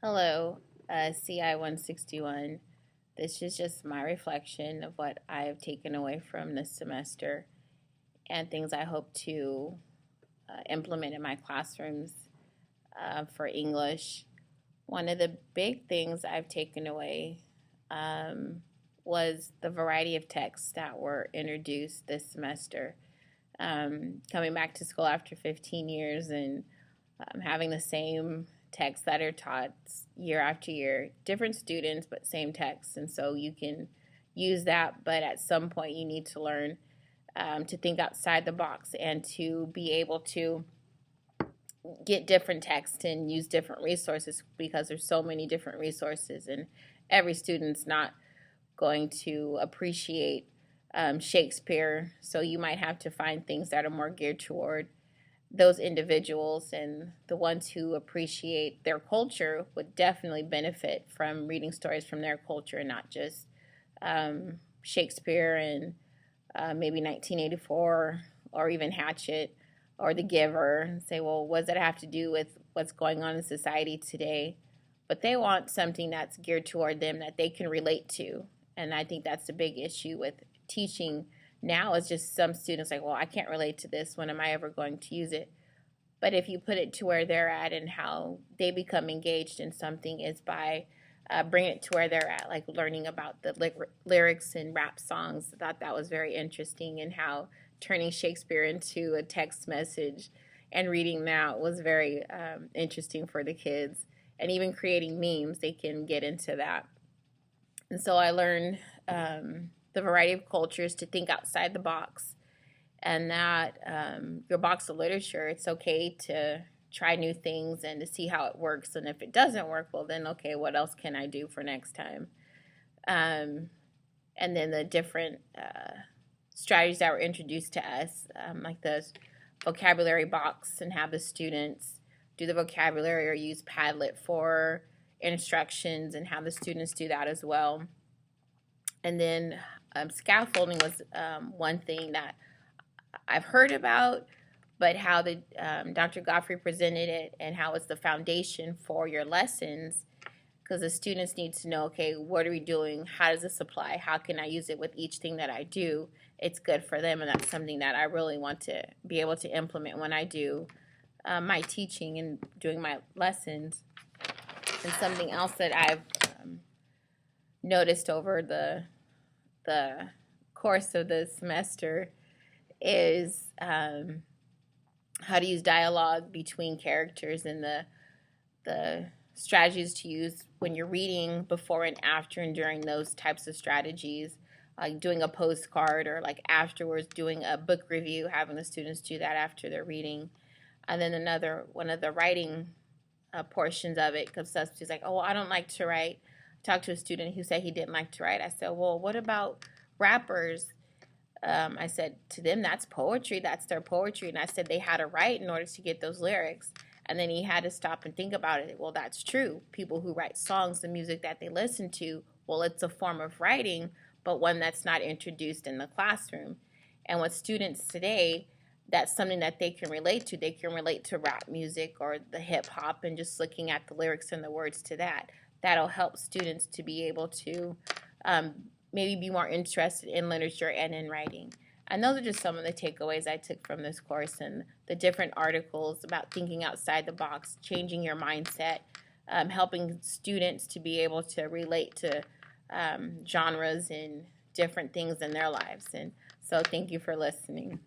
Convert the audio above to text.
Hello, CI 161. This is just my reflection of what I have taken away from this semester and things I hope to implement in my classrooms for English. One of the big things I've taken away was the variety of texts that were introduced this semester. Coming back to school after 15 years and having the same texts that are taught year after year, different students, but same texts. And so you can use that, but at some point you need to learn to think outside the box and to be able to get different texts and use different resources because there's so many different resources and every student's not going to appreciate Shakespeare. So you might have to find things that are more geared toward those individuals, and the ones who appreciate their culture would definitely benefit from reading stories from their culture and not just Shakespeare and maybe 1984 or even Hatchet or The Giver and say, well, what does that have to do with what's going on in society today? But they want something that's geared toward them that they can relate to. And I think that's the big issue with teaching now is just some students like, well, I can't relate to this. When am I ever going to use it? But if you put it to where they're at and how they become engaged in something is by bringing it to where they're at, like learning about the lyrics in rap songs. I thought that was very interesting, and how turning Shakespeare into a text message and reading that was very interesting for the kids. And even creating memes, they can get into that. And so I learned the variety of cultures, to think outside the box, and that your box of literature, it's okay to try new things and to see how it works. And if it doesn't work, well, then, okay, what else can I do for next time? And then the different strategies that were introduced to us, like the vocabulary box, and have the students do the vocabulary or use Padlet for instructions and have the students do that as well. And then scaffolding was one thing that I've heard about, but how the Dr. Godfrey presented it and how it's the foundation for your lessons, because the students need to know, okay, what are we doing? How does this apply? How can I use it with each thing that I do? It's good for them, and that's something that I really want to be able to implement when I do my teaching and doing my lessons. And something else that I've noticed over the course of the semester is how to use dialogue between characters, and the strategies to use when you're reading before and after and during those types of strategies, like doing a postcard, or like afterwards doing a book review, having the students do that after they're reading. And then one of the writing portions of it, because some students like, oh, well, I don't like to write. I talked to a student who said he didn't like to write. I said, well, what about rappers? I said to them, that's poetry. That's their poetry. And I said they had to write in order to get those lyrics. And then he had to stop and think about it. Well, that's true. People who write songs, the music that they listen to, well, it's a form of writing, but one that's not introduced in the classroom. And with students today, that's something that they can relate to. They can relate to rap music or the hip hop, and just looking at the lyrics and the words to that. That'll help students to be able to maybe be more interested in literature and in writing. And those are just some of the takeaways I took from this course, and the different articles about thinking outside the box, changing your mindset, helping students to be able to relate to genres and different things in their lives. And so thank you for listening.